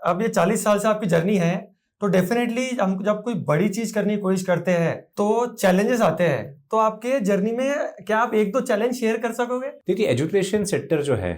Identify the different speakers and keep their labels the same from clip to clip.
Speaker 1: अब ये 40 साल से आपकी जर्नी है, तो डेफिनेटली हम जब कोई बड़ी चीज करने की कोशिश करते हैं तो चैलेंजेस आते हैं। तो आपके जर्नी में क्या आप एक दो चैलेंज शेयर कर सकोगे?
Speaker 2: देखिए, एजुकेशन सेक्टर जो है,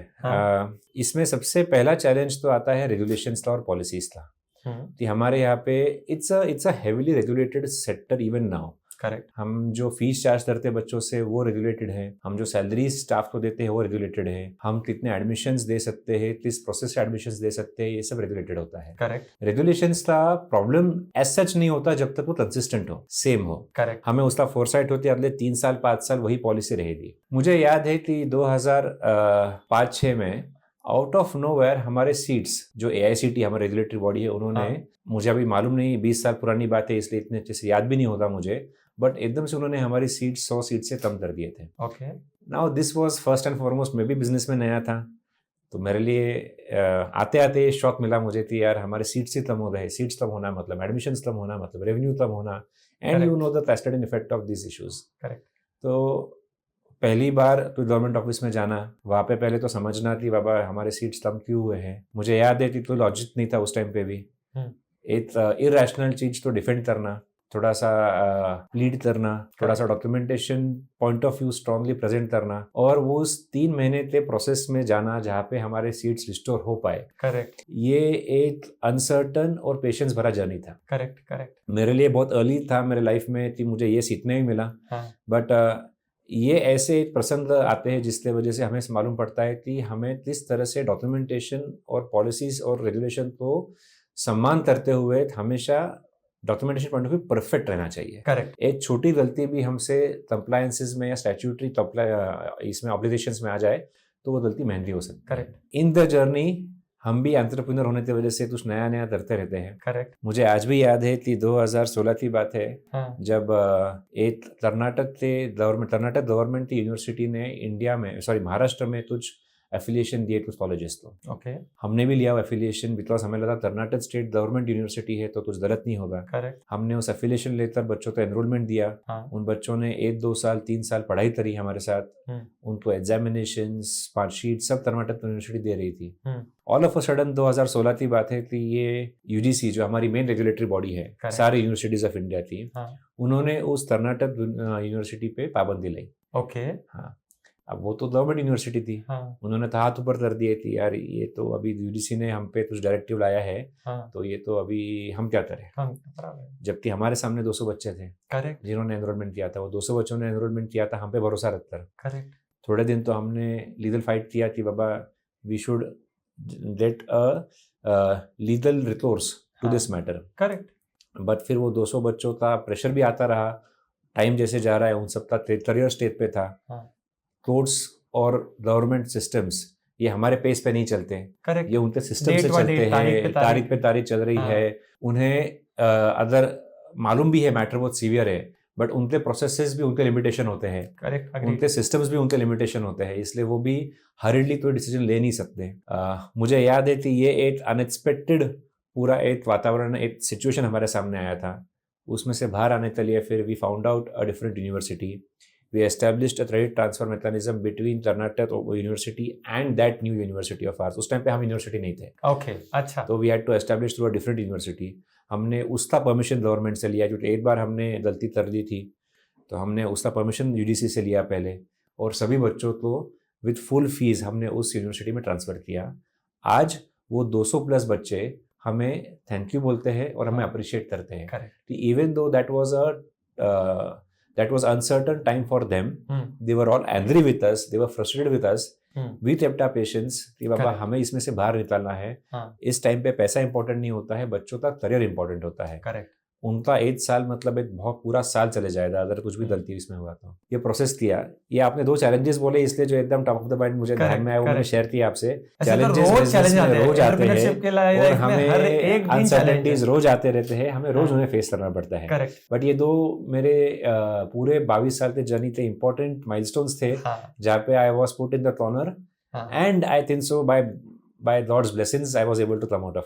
Speaker 2: इसमें सबसे पहला चैलेंज तो आता है रेगुलेशंस का और पॉलिसीज का। कि हमारे यहाँ पे it's a heavily regulated sector even now.
Speaker 1: Correct.
Speaker 2: हम जो फीस चार्ज करते हैं बच्चों से वो रेगुलेटेड है, हम जो सैलरी स्टाफ को देते हैं वो रेगुलेटेड है, हम कितने एडमिशन्स दे सकते हैं, किस प्रोसेस से एडमिशन्स दे सकते हैं, ये सब रेगुलेटेड होता है।
Speaker 1: करेक्ट।
Speaker 2: रेगुलेशंस का प्रॉब्लम एज सच नहीं होता जब तक वो कंसिस्टेंट हो, सेम हो।
Speaker 1: करेक्ट।
Speaker 2: हमें उसका फोरसाइट होती है, अगले 3 साल 5 साल वही पॉलिसी रहेगी। मुझे याद है कि 2005-6 में आउट ऑफ नोवेयर हमारे सीट्स, जो AICTE हमारे रेगुलेटरी बॉडी है, उन्होंने मुझे अभी मालूम नहीं, 20 साल पुरानी बात है इसलिए इतने अच्छे से याद भी नहीं होता मुझे, बट एकदम से उन्होंने हमारी सीट 100 सीट से कम कर दिए थे।
Speaker 1: Okay.
Speaker 2: Now this was first and foremost, मैं भी बिजनेस में नया था, तो मेरे लिए आते आते शौक मिला मुझे कि यार हमारे सीट्स ही कम हो रहे, सीट्स कम होना मतलब एडमिशन्स कम होना मतलब रेवेन्यू कम होना, and you know the cascading effect of this issues.
Speaker 1: Correct.
Speaker 2: तो पहली बार तो गवर्नमेंट ऑफिस में जाना, वहाँ पे पहले तो समझना कि बाबा हमारे सीट्स कम क्यों हुए हैं। मुझे याद है कि तो लॉजिक नहीं था उस टाइम पे भी। एक इरैशनल चीज तो डिफेंड करना, थोड़ा सा लीड करना, थोड़ा सा documentation point of view strongly present करना, और वो उस 3 महीने के प्रोसेस में जाना जहाँ पे हमारे सीट्स रिस्टोर हो पाए।
Speaker 1: करेक्ट।
Speaker 2: ये एक अनसर्टन और पेशेंस भरा जर्नी था।
Speaker 1: करेक्ट। करेक्ट।
Speaker 2: मेरे लिए बहुत अर्ली था मेरे लाइफ में कि मुझे ये सीखने ही मिला। बट ये ऐसे एक प्रसंग आते हैं जिसके वजह से हमें मालूम पड़ता है कि हमें किस तरह से डॉक्यूमेंटेशन और पॉलिसीज और रेगुलेशन को सम्मान करते हुए हमेशा documentation point of view perfect रहना चाहिए।
Speaker 1: करेक्ट।
Speaker 2: एक छोटी गलती भी हमसे कंप्लायंसेस में या स्टैट्यूटरी इसमें ऑब्लिगेशंस में आ जाए तो वो गलती महंगी हो सकती है।
Speaker 1: करेक्ट।
Speaker 2: इन द जर्नी हम भी एंटरप्रेन्योर होने की वजह से कुछ नया नया करते रहते हैं।
Speaker 1: करेक्ट।
Speaker 2: मुझे आज भी याद है कि 2016 की बात है, जब एक कर्नाटक गवर्नमेंट की यूनिवर्सिटी ने महाराष्ट्र में कुछ एफिलिएशन दिए कुछ कॉलेजेस को।
Speaker 1: ओके।
Speaker 2: हमने भी लिया वो एफिलिएशन, बिकॉज हमें लगा कर्नाटक स्टेट गवर्नमेंट यूनिवर्सिटी है तो कुछ गलत नहीं होगा।
Speaker 1: करेक्ट।
Speaker 2: हमने उस एफिलिएशन लेकर बच्चों को एनरोलमेंट दिया। उन बच्चों ने 1-2 साल 3 साल पढ़ाई करी हमारे साथ। उनको एग्जामिनेशंस, मार्कशीट सब कर्नाटक यूनिवर्सिटी दे रही थी। ऑल ऑफ अ सडन 2016 की बात है कि ये UGC जो हमारी मेन रेगुलेटरी बॉडी है सारी यूनिवर्सिटीज ऑफ इंडिया की, उन्होंने उस कर्नाटक यूनिवर्सिटी पे पाबंदी लाई।
Speaker 1: ओके।
Speaker 2: हाँ, अब वो तो गवर्नमेंट यूनिवर्सिटी थी। उन्होंने तो हाथ ऊपर कर दिए थी, यार ये तो अभी UGC ने हम पे कुछ डायरेक्टिव लाया है, तो ये तो अभी हम क्या करें। जबकि हमारे सामने 200 बच्चे थे
Speaker 1: करेक्ट
Speaker 2: जिन्होंने एनरोलमेंट किया था। वो 200 बच्चों ने एनरोलमेंट किया था हम पे भरोसा रखकर।
Speaker 1: करेक्ट।
Speaker 2: थोड़े दिन तो हमने लीगल फाइट किया कि बाबा we should get a legal recourse to this matter.
Speaker 1: Correct.
Speaker 2: But फिर वो 200 बच्चों का प्रेशर भी आता रहा, टाइम जैसे जा रहा है उन सबका करियर स्टेज पे था। कोर्ट्स और गवर्नमेंट सिस्टम्स ये हमारे पेस पे नहीं चलते।
Speaker 1: करेक्ट।
Speaker 2: ये उनके सिस्टम से चलते हैं, तारीख पे तारीख चल रही है। उन्हें अगर मालूम भी है मैटर बहुत सीवियर है, बट उनके प्रोसेसेस भी उनके लिमिटेशन होते हैं।
Speaker 1: करेक्ट।
Speaker 2: उनके सिस्टम्स भी उनके लिमिटेशन होते हैं, इसलिए वो भी हरिडली कोई डिसीजन ले नहीं सकते। मुझे याद है कि ये एक अनएक्सपेक्टेड पूरा एक वातावरण, एक सिचुएशन हमारे सामने आया था। उसमें से बाहर आने के लिए फिर we found out a different university. We established a credit transfer mechanism between Karnataka University and that new university of ours. उस टाइम पे हम यूनिवर्सिटी नहीं थे।
Speaker 1: ओके। अच्छा।
Speaker 2: तो we had to establish through a different university. हमने उसका permission government से लिया, क्योंकि एक बार हमने गलती कर दी थी, तो हमने उसका परमिशन UGC से लिया पहले, और सभी बच्चों को विद फुल फीस हमने उस यूनिवर्सिटी में ट्रांसफ़र किया। आज वो 200 प्लस बच्चे हमें थैंक यू बोलते हैं और हमें अप्रिशिएट करते हैं कि even though that was uncertain time for them. They were all angry with us, they were frustrated with us. We kept our patience कि बाबा हमें इसमें से बाहर निकालना है। इस टाइम पे पैसा इंपॉर्टेंट नहीं होता है, बच्चों का करियर इंपॉर्टेंट होता है।
Speaker 1: करेक्ट।
Speaker 2: उनका 1 साल मतलब एक बहुत पूरा साल चले जाएगा अगर कुछ भी गलती इसमें हुआ तो। ये प्रोसेस किया। ये आपने 2 चैलेंजेस बोले, इसलिए जो एकदम टॉप ऑफ द माइंड मुझे ध्यान में आया वो मैंने शेयर किया आपसे। चैलेंजेस रोज आते हैं और हमें अनसर्टेनिटीज रोज आते रहते हैं, हमें रोज उन्हें फेस करना पड़ता है। बट ये 2 मेरे पूरे 22 साल के जर्नी के इंपॉर्टेंट माइलस्टोन्स थे, जहाँ पे I was put in the corner and I think so by Lord's blessings I was able to come out of